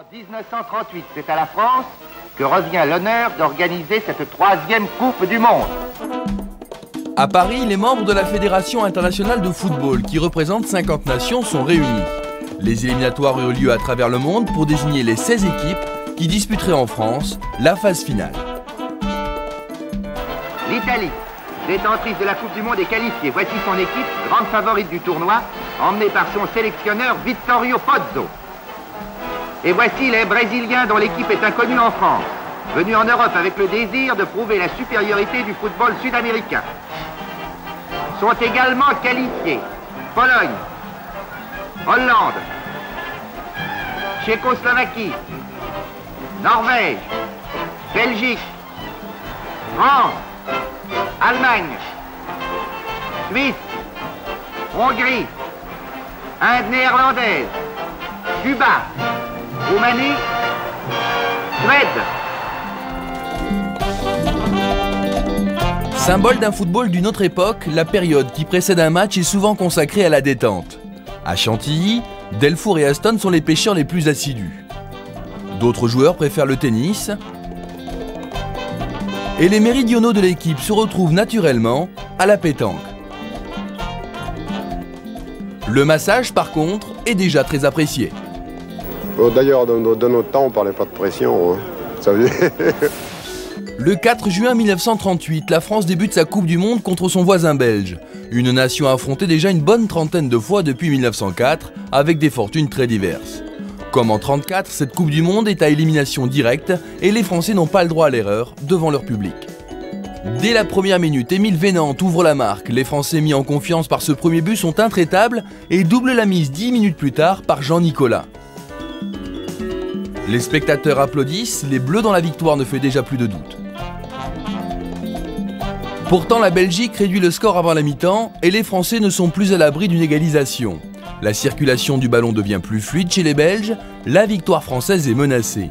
En 1938, c'est à la France que revient l'honneur d'organiser cette 3e Coupe du Monde. À Paris, les membres de la Fédération internationale de football, qui représente 50 nations, sont réunis. Les éliminatoires eurent lieu à travers le monde pour désigner les 16 équipes qui disputeraient en France la phase finale. L'Italie, détentrice de la Coupe du Monde, est qualifiée. Voici son équipe, grande favorite du tournoi, emmenée par son sélectionneur Vittorio Pozzo. Et voici les Brésiliens dont l'équipe est inconnue en France, venus en Europe avec le désir de prouver la supériorité du football sud-américain. Sont également qualifiés Pologne, Hollande, Tchécoslovaquie, Norvège, Belgique, France, Allemagne, Suisse, Hongrie, Inde néerlandaise, Cuba, Roumanie, Suède. Symbole d'un football d'une autre époque, la période qui précède un match est souvent consacrée à la détente. À Chantilly, Delfour et Aston sont les pêcheurs les plus assidus. D'autres joueurs préfèrent le tennis. Et les méridionaux de l'équipe se retrouvent naturellement à la pétanque. Le massage, par contre, est déjà très apprécié. D'ailleurs, dans notre temps, on ne parlait pas de pression. Hein. Ça veut dire... Le 4 juin 1938, la France débute sa Coupe du Monde contre son voisin belge. Une nation affrontée déjà une bonne trentaine de fois depuis 1904, avec des fortunes très diverses. Comme en 1934, cette Coupe du Monde est à élimination directe et les Français n'ont pas le droit à l'erreur devant leur public. Dès la première minute, Émile Vénant ouvre la marque. Les Français mis en confiance par ce premier but sont intraitables et doublent la mise 10 minutes plus tard par Jean Nicolas. Les spectateurs applaudissent, les Bleus dans la victoire ne fait déjà plus de doute. Pourtant, la Belgique réduit le score avant la mi-temps et les Français ne sont plus à l'abri d'une égalisation. La circulation du ballon devient plus fluide chez les Belges, la victoire française est menacée.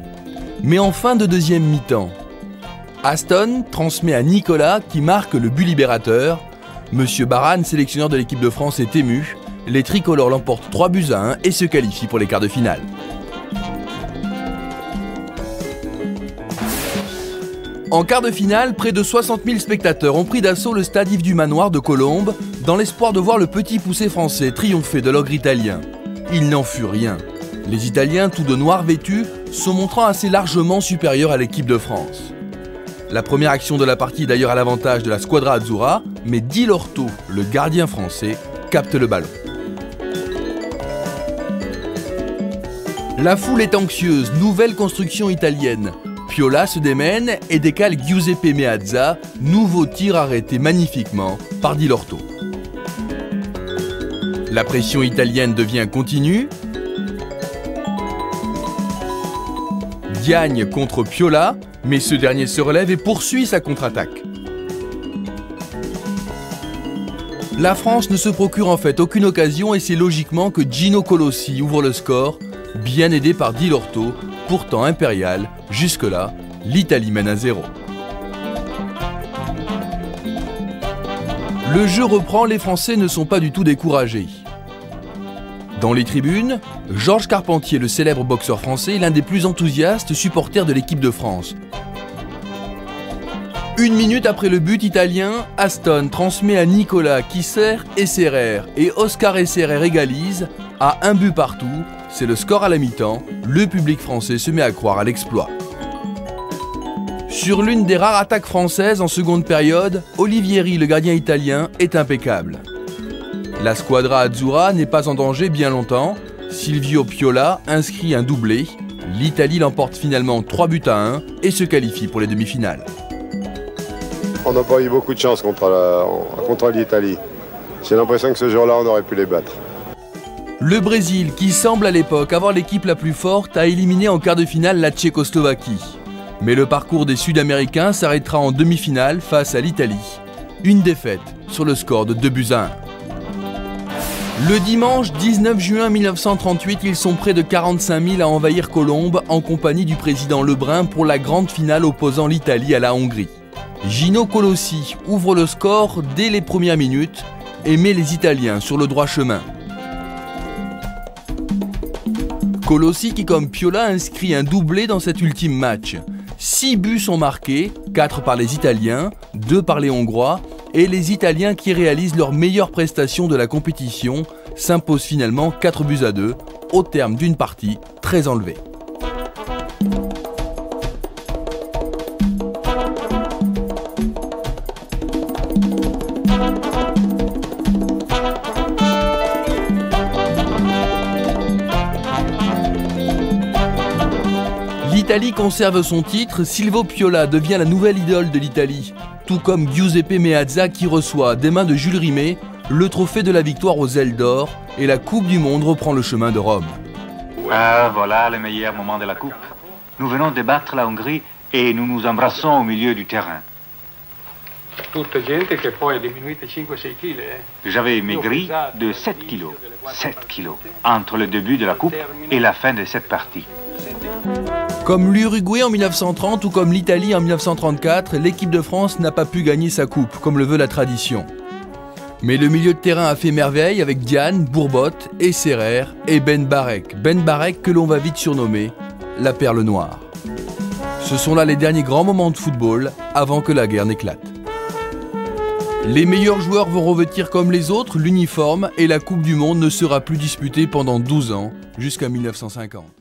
Mais en fin de deuxième mi-temps, Aston transmet à Nicolas qui marque le but libérateur. Monsieur Barane, sélectionneur de l'équipe de France, est ému. Les tricolores l'emportent 3-1 et se qualifient pour les quarts de finale. En quart de finale, près de 60 000 spectateurs ont pris d'assaut le stade Yves du Manoir de Colombes dans l'espoir de voir le petit poussé français triompher de l'ogre italien. Il n'en fut rien. Les Italiens, tous de noir vêtus, se montrant assez largement supérieurs à l'équipe de France. La première action de la partie est d'ailleurs à l'avantage de la Squadra Azzurra, mais Di Lorto, le gardien français, capte le ballon. La foule est anxieuse, nouvelle construction italienne. Piola se démène et décale Giuseppe Meazza, nouveau tir arrêté magnifiquement par Di Lorto. La pression italienne devient continue. Diagne contre Piola, mais ce dernier se relève et poursuit sa contre-attaque. La France ne se procure en fait aucune occasion et c'est logiquement que Gino Colossi ouvre le score, bien aidé par Di Lorto, pourtant impérial. Jusque-là, l'Italie mène à 0. Le jeu reprend, les Français ne sont pas du tout découragés. Dans les tribunes, Georges Carpentier, le célèbre boxeur français, est l'un des plus enthousiastes supporters de l'équipe de France. Une minute après le but italien, Aston transmet à Nicolas qui sert Esserer et Oscar Esserer égalise à 1 but partout. C'est le score à la mi-temps. Le public français se met à croire à l'exploit. Sur l'une des rares attaques françaises en seconde période, Olivieri, le gardien italien, est impeccable. La Squadra Azzurra n'est pas en danger bien longtemps. Silvio Piola inscrit un doublé. L'Italie l'emporte finalement 3-1 et se qualifie pour les demi-finales. On n'a pas eu beaucoup de chance contre l'Italie. J'ai l'impression que ce jour-là, on aurait pu les battre. Le Brésil, qui semble à l'époque avoir l'équipe la plus forte, a éliminé en quart de finale la Tchécoslovaquie. Mais le parcours des Sud-Américains s'arrêtera en demi-finale face à l'Italie. Une défaite sur le score de 2-1. Le dimanche 19 juin 1938, ils sont près de 45 000 à envahir Colombes en compagnie du président Lebrun pour la grande finale opposant l'Italie à la Hongrie. Gino Colossi ouvre le score dès les premières minutes et met les Italiens sur le droit chemin. Colossi qui, comme Piola, inscrit un doublé dans cet ultime match. 6 buts sont marqués, 4 par les Italiens, 2 par les Hongrois, et les Italiens qui réalisent leur meilleure prestation de la compétition s'imposent finalement 4 buts à 2 au terme d'une partie très enlevée. L'Italie conserve son titre, Silvio Piola devient la nouvelle idole de l'Italie, tout comme Giuseppe Meazza qui reçoit, des mains de Jules Rimet, le trophée de la victoire aux ailes d'or et la Coupe du Monde reprend le chemin de Rome. Ah, voilà le meilleur moment de la Coupe. Nous venons de battre la Hongrie et nous nous embrassons au milieu du terrain. J'avais maigri de 7 kilos. 7 kilos. Entre le début de la Coupe et la fin de cette partie. Comme l'Uruguay en 1930 ou comme l'Italie en 1934, l'équipe de France n'a pas pu gagner sa coupe, comme le veut la tradition. Mais le milieu de terrain a fait merveille avec Diane, Bourbotte, et Serrer et Ben Barek. Ben Barek que l'on va vite surnommer la perle noire. Ce sont là les derniers grands moments de football avant que la guerre n'éclate. Les meilleurs joueurs vont revêtir comme les autres l'uniforme et la Coupe du Monde ne sera plus disputée pendant 12 ans, jusqu'à 1950.